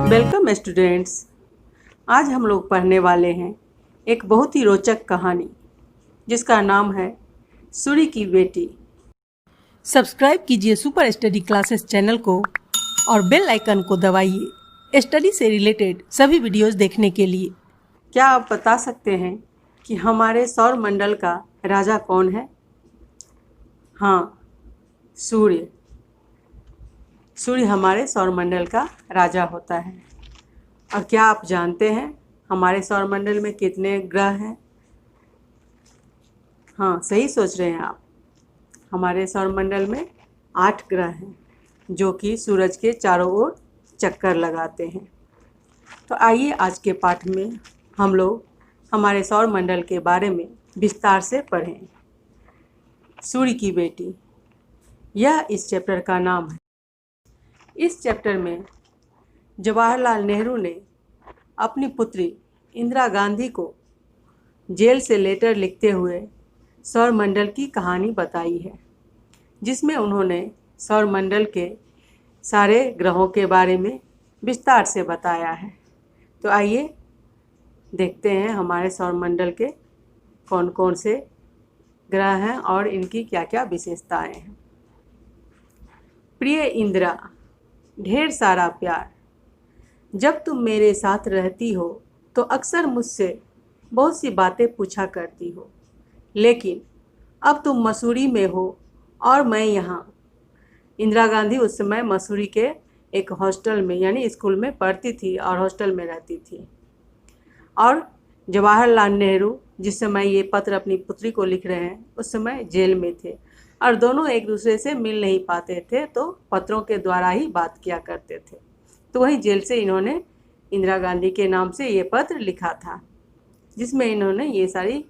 Welcome students. आज हम लोग पढ़ने वाले हैं एक बहुत ही रोचक कहानी जिसका नाम है सूर्य की बेटी। सब्सक्राइब कीजिए सुपर स्टडी क्लासेस चैनल को और बेल आइकन को दबाइए स्टडी से रिलेटेड सभी वीडियोस देखने के लिए। क्या आप बता सकते हैं कि हमारे सौर मंडल का राजा कौन है? हाँ, सूर्य। सूर्य हमारे सौरमंडल का राजा होता है। और क्या आप जानते हैं हमारे सौरमंडल में कितने ग्रह हैं? हाँ, सही सोच रहे हैं आप। हमारे सौरमंडल में 8 ग्रह हैं जो कि सूरज के चारों ओर चक्कर लगाते हैं। तो आइए आज के पाठ में हम लोग हमारे सौरमंडल के बारे में विस्तार से पढ़ें। सूर्य की बेटी, यह इस चैप्टर का नाम है। इस चैप्टर में जवाहरलाल नेहरू ने अपनी पुत्री इंदिरा गांधी को जेल से लेटर लिखते हुए सौरमंडल की कहानी बताई है, जिसमें उन्होंने सौरमंडल के सारे ग्रहों के बारे में विस्तार से बताया है। तो आइए देखते हैं हमारे सौरमंडल के कौन कौन से ग्रह हैं और इनकी क्या क्या विशेषताएं हैं। प्रिय इंदिरा, ढेर सारा प्यार। जब तुम मेरे साथ रहती हो तो अक्सर मुझसे बहुत सी बातें पूछा करती हो, लेकिन अब तुम मसूरी में हो और मैं यहाँ। इंदिरा गांधी उस समय मसूरी के एक हॉस्टल में यानी स्कूल में पढ़ती थी और हॉस्टल में रहती थी। और जवाहरलाल नेहरू जिस समय ये पत्र अपनी पुत्री को लिख रहे हैं उस समय जेल में थे और दोनों एक दूसरे से मिल नहीं पाते थे, तो पत्रों के द्वारा ही बात किया करते थे। तो वहीं जेल से इन्होंने इंदिरा गांधी के नाम से ये पत्र लिखा था, जिसमें इन्होंने ये सारी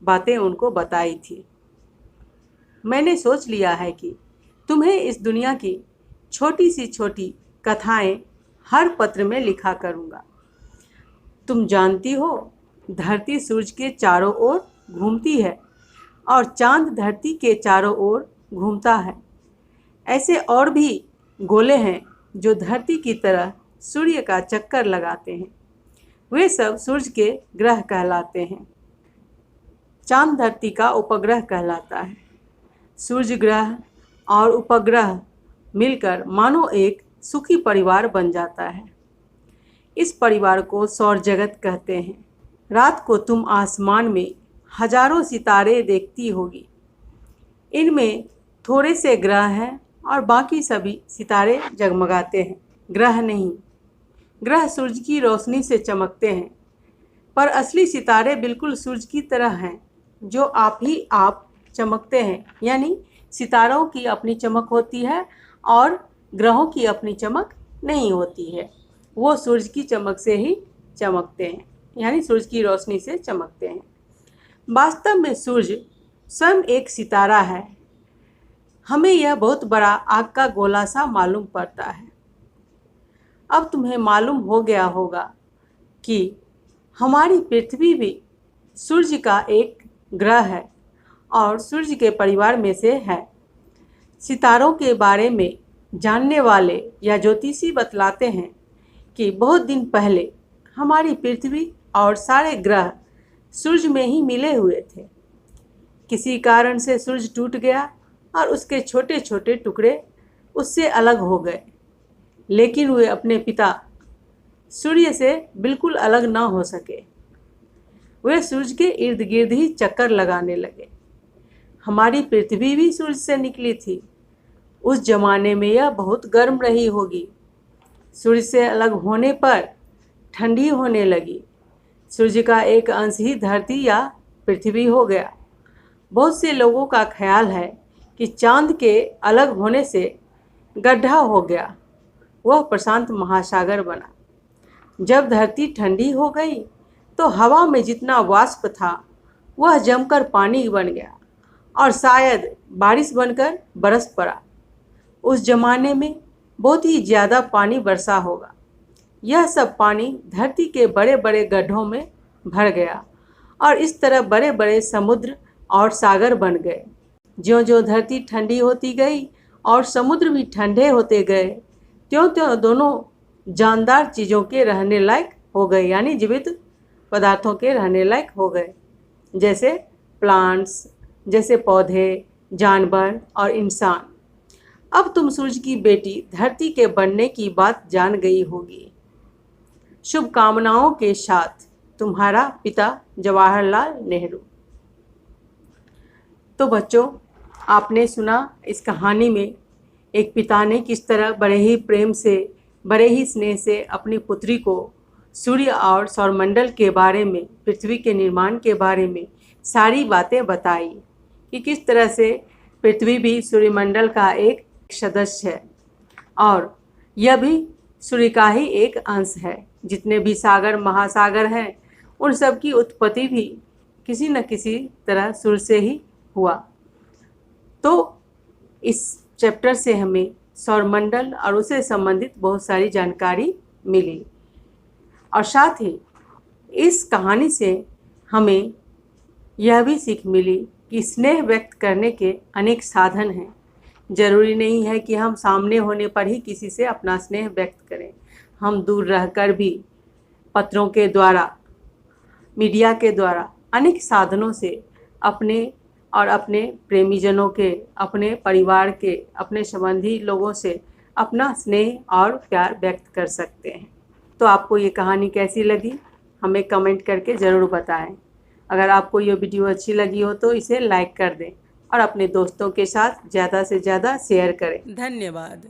बातें उनको बताई थी। मैंने सोच लिया है कि तुम्हें इस दुनिया की छोटी सी छोटी कथाएं हर पत्र में लिखा करूँगा। तुम जानती हो, धरती सूरज के चारों ओर घूमती है और चांद धरती के चारों ओर घूमता है। ऐसे और भी गोले हैं जो धरती की तरह सूर्य का चक्कर लगाते हैं। वे सब सूरज के ग्रह कहलाते हैं। चांद धरती का उपग्रह कहलाता है। सूर्य ग्रह और उपग्रह मिलकर मानो एक सुखी परिवार बन जाता है। इस परिवार को सौर जगत कहते हैं। रात को तुम आसमान में हजारों सितारे देखती होगी। इनमें थोड़े से ग्रह हैं और बाकी सभी सितारे जगमगाते हैं। ग्रह नहीं, ग्रह सूरज की रोशनी से चमकते हैं, पर असली सितारे बिल्कुल सूरज की तरह हैं, जो आप ही आप चमकते हैं। यानी सितारों की अपनी चमक होती है और ग्रहों की अपनी चमक नहीं होती है। वो सूरज की चमक से ही चमकते हैं, यानी सूरज की रोशनी से चमकते हैं। वास्तव में सूर्य स्वयं एक सितारा है। हमें यह बहुत बड़ा आग का गोला सा मालूम पड़ता है। अब तुम्हें मालूम हो गया होगा कि हमारी पृथ्वी भी सूर्य का एक ग्रह है और सूर्य के परिवार में से है। सितारों के बारे में जानने वाले या ज्योतिषी बतलाते हैं कि बहुत दिन पहले हमारी पृथ्वी और सारे ग्रह सूर्य में ही मिले हुए थे। किसी कारण से सूर्य टूट गया और उसके छोटे छोटे टुकड़े उससे अलग हो गए, लेकिन वे अपने पिता सूर्य से बिल्कुल अलग ना हो सके। वे सूर्य के इर्द गिर्द ही चक्कर लगाने लगे। हमारी पृथ्वी भी सूर्य से निकली थी। उस जमाने में यह बहुत गर्म रही होगी। सूर्य से अलग होने पर ठंडी होने लगी। सूर्य का एक अंश ही धरती या पृथ्वी हो गया। बहुत से लोगों का ख्याल है कि चांद के अलग होने से गड्ढा हो गया, वह प्रशांत महासागर बना। जब धरती ठंडी हो गई तो हवा में जितना वाष्प था वह जमकर पानी बन गया और शायद बारिश बनकर बरस पड़ा। उस जमाने में बहुत ही ज़्यादा पानी बरसा होगा। यह सब पानी धरती के बड़े बड़े गड्ढों में भर गया और इस तरह बड़े बड़े समुद्र और सागर बन गए। ज्यों-ज्यों धरती ठंडी होती गई और समुद्र भी ठंडे होते गए, त्यों-त्यों दोनों जानदार चीज़ों के रहने लायक हो गए, यानी जीवित पदार्थों के रहने लायक हो गए, जैसे प्लांट्स, जैसे पौधे, जानवर और इंसान। अब तुम सूरज की बेटी धरती के बनने की बात जान गई होगी। शुभकामनाओं के साथ, तुम्हारा पिता जवाहरलाल नेहरू। तो बच्चों, आपने सुना इस कहानी में एक पिता ने किस तरह बड़े ही प्रेम से, बड़े ही स्नेह से अपनी पुत्री को सूर्य और सौरमंडल के बारे में, पृथ्वी के निर्माण के बारे में सारी बातें बताई कि किस तरह से पृथ्वी भी सूर्यमंडल का एक सदस्य है और यह भी सूर्य का ही एक अंश है। जितने भी सागर महासागर हैं उन सब की उत्पत्ति भी किसी न किसी तरह सूर्य से ही हुआ। तो इस चैप्टर से हमें सौरमंडल और उससे संबंधित बहुत सारी जानकारी मिली और साथ ही इस कहानी से हमें यह भी सीख मिली कि स्नेह व्यक्त करने के अनेक साधन हैं। जरूरी नहीं है कि हम सामने होने पर ही किसी से अपना स्नेह व्यक्त करें, हम दूर रहकर भी पत्रों के द्वारा, मीडिया के द्वारा, अनेक साधनों से अपने और अपने प्रेमीजनों के, अपने परिवार के, अपने संबंधी लोगों से अपना स्नेह और प्यार व्यक्त कर सकते हैं। तो आपको ये कहानी कैसी लगी हमें कमेंट करके ज़रूर बताएं। अगर आपको ये वीडियो अच्छी लगी हो तो इसे लाइक कर दें और अपने दोस्तों के साथ ज़्यादा से ज़्यादा शेयर करें। धन्यवाद।